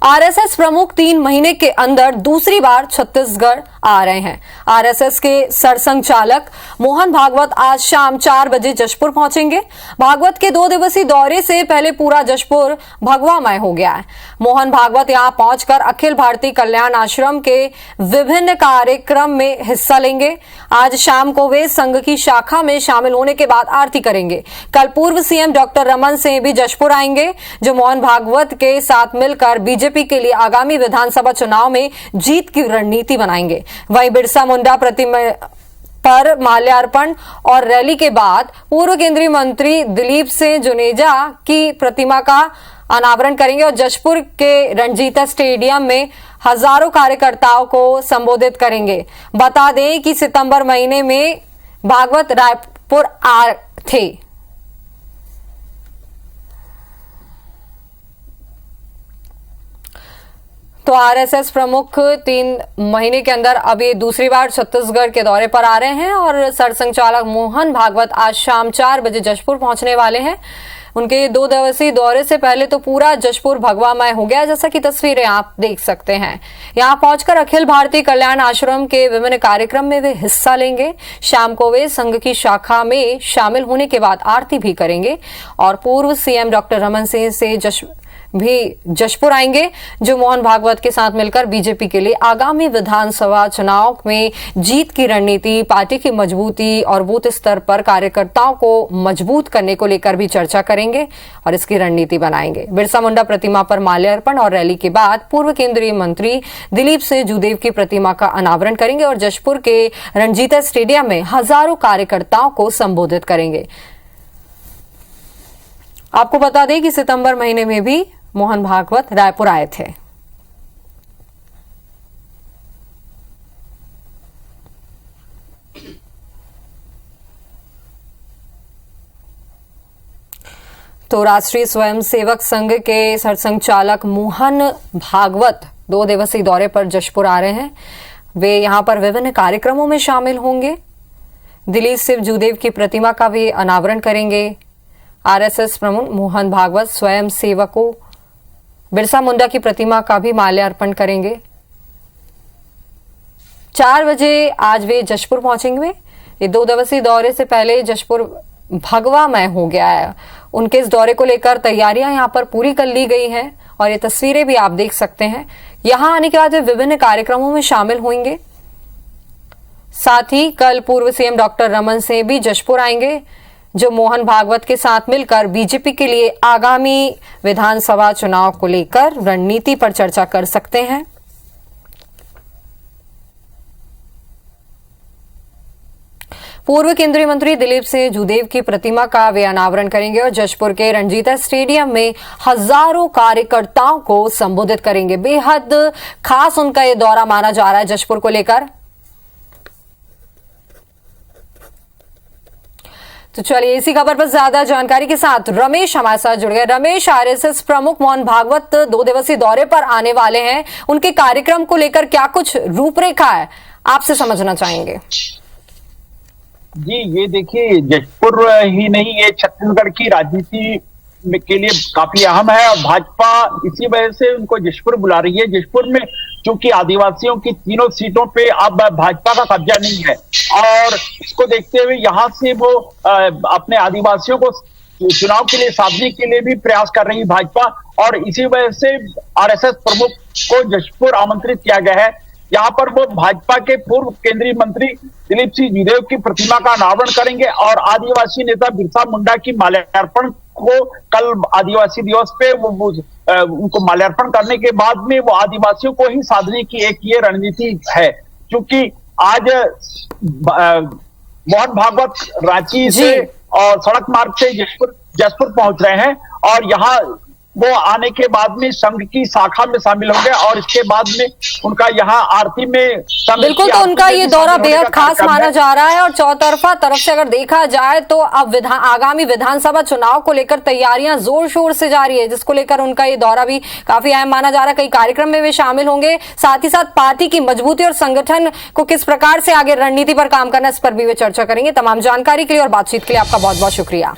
RSS प्रमुख 3 महीने के अंदर दूसरी बार छत्तीसगढ़ आ रहे हैं। आरएसएस के सरसंघचालक मोहन भागवत आज शाम 4 बजे जशपुर पहुंचेंगे। भागवत के 2 दिवसीय दौरे से पहले पूरा जशपुर भगवामय हो गया है। मोहन भागवत यहां पहुंचकर अखिल भारतीय कल्याण आश्रम के विभिन्न कार्यक्रम में हिस्सा लेंगे। आज शाम को वे संघ की शाखा में शामिल होने के बाद आरती करेंगे। कल पूर्व सीएम डॉक्टर रमन सिंह भी जशपुर आएंगे, जो मोहन भागवत के साथ मिलकर बीजेपी के लिए आगामी विधानसभा चुनाव में जीत की रणनीति बनाएंगे। वहीं बिरसा मुंडा प्रतिमा पर माल्यार्पण और रैली के बाद पूर्व केंद्रीय मंत्री दिलीप सिंह जुनेजा की प्रतिमा का अनावरण करेंगे और जशपुर के रणजीता स्टेडियम में हजारों कार्यकर्ताओं को संबोधित करेंगे। बता दें कि सितंबर महीने में भागवत रायपुर आए थे। तो आरएसएस प्रमुख 3 महीने के अंदर अब ये दूसरी बार छत्तीसगढ़ के दौरे पर आ रहे हैं और सरसंघचालक मोहन भागवत आज शाम 4 बजे जशपुर पहुंचने वाले हैं। उनके 2 दिवसीय दौरे से पहले तो पूरा जशपुर भगवामय हो गया, जैसा कि तस्वीरें आप देख सकते हैं। यहां पहुंचकर अखिल भारतीय कल्याण आश्रम के विभिन्न कार्यक्रम में वे हिस्सा लेंगे। शाम को वे संघ की शाखा में शामिल होने के बाद आरती भी करेंगे और पूर्व सीएम डॉक्टर रमन सिंह से जशपुर आएंगे, जो मोहन भागवत के साथ मिलकर बीजेपी के लिए आगामी विधानसभा चुनाव में जीत की रणनीति, पार्टी की मजबूती और बूथ स्तर पर कार्यकर्ताओं को मजबूत करने को लेकर भी चर्चा करेंगे और इसकी रणनीति बनाएंगे। बिरसा मुंडा प्रतिमा पर माल्यार्पण और रैली के बाद पूर्व केंद्रीय मंत्री दिलीप सिंह जुदेव की प्रतिमा का अनावरण करेंगे और जशपुर के रणजीता स्टेडियम में हजारों कार्यकर्ताओं को संबोधित करेंगे। आपको बता दें कि सितंबर महीने में भी मोहन भागवत रायपुर आए थे। तो राष्ट्रीय स्वयंसेवक संघ के सरसंघचालक मोहन भागवत 2 दिवसीय दौरे पर जशपुर आ रहे हैं। वे यहां पर विभिन्न कार्यक्रमों में शामिल होंगे। दिलीप सिंह जुदेव की प्रतिमा का भी अनावरण करेंगे। आरएसएस प्रमुख मोहन भागवत स्वयं सेवकों बिरसा मुंडा की प्रतिमा का भी माल्यार्पण करेंगे। 4 बजे आज वे जशपुर पहुंचेंगे। ये 2 दिवसीय दौरे से पहले जशपुर भगवामय हो गया है। उनके इस दौरे को लेकर तैयारियां यहां पर पूरी कर ली गई हैं और ये तस्वीरें भी आप देख सकते हैं। यहां आने के बाद वे विभिन्न कार्यक्रमों में शामिल होंगे। साथ ही कल पूर्व सीएम डॉक्टर रमन सिंह भी जशपुर आएंगे, जो मोहन भागवत के साथ मिलकर बीजेपी के लिए आगामी विधानसभा चुनाव को लेकर रणनीति पर चर्चा कर सकते हैं। पूर्व केंद्रीय मंत्री दिलीप सिंह जुदेव की प्रतिमा का वे अनावरण करेंगे और जशपुर के रणजीता स्टेडियम में हजारों कार्यकर्ताओं को संबोधित करेंगे। बेहद खास उनका ये दौरा माना जा रहा है जशपुर को लेकर। तो चलिए इसी खबर पर ज्यादा जानकारी के साथ रमेश हमारे साथ जुड़ गए। रमेश, आरएसएस प्रमुख मोहन भागवत 2 दिवसीय दौरे पर आने वाले हैं, उनके कार्यक्रम को लेकर क्या कुछ रूपरेखा है, आपसे समझना चाहेंगे। जी, ये देखिए, जशपुर ही नहीं, ये छत्तीसगढ़ की राजनीति के लिए काफी अहम है और भाजपा इसी वजह से उनको जशपुर बुला रही है। जशपुर में चूंकि आदिवासियों की तीनों सीटों पे अब भाजपा का कब्जा नहीं है और इसको देखते हुए यहाँ से वो अपने आदिवासियों को चुनाव के लिए साधने के लिए भी प्रयास कर रही है भाजपा और इसी वजह से आरएसएस प्रमुख को जशपुर आमंत्रित किया गया है। यहाँ पर वो भाजपा के पूर्व केंद्रीय मंत्री दिलीप सिंह जुदेव की प्रतिमा का अनावरण करेंगे और आदिवासी नेता बिरसा मुंडा की माल्यार्पण को कल आदिवासी दिवस पे उनको माल्यार्पण करने के बाद में वो आदिवासियों को ही साधने की एक ये रणनीति है। क्योंकि आज मोहन भागवत रांची से और सड़क मार्ग से जशपुर पहुंच रहे हैं और यहाँ वो आने के बाद में संघ की शाखा में शामिल होंगे और इसके बाद में उनका यहाँ आरती में बिल्कुल, तो उनका ये दौरा बेहद खास माना जा रहा है और चौतरफा तरफ से अगर देखा जाए तो अब आगामी विधानसभा चुनाव को लेकर तैयारियां जोर शोर से जारी है, जिसको लेकर उनका ये दौरा भी काफी अहम माना जा रहा है। कई कार्यक्रम में वे शामिल होंगे, साथ ही साथ पार्टी की मजबूती और संगठन को किस प्रकार से आगे रणनीति पर काम करना, इस पर भी वे चर्चा करेंगे। तमाम जानकारी के लिए और बातचीत के लिए आपका बहुत बहुत शुक्रिया।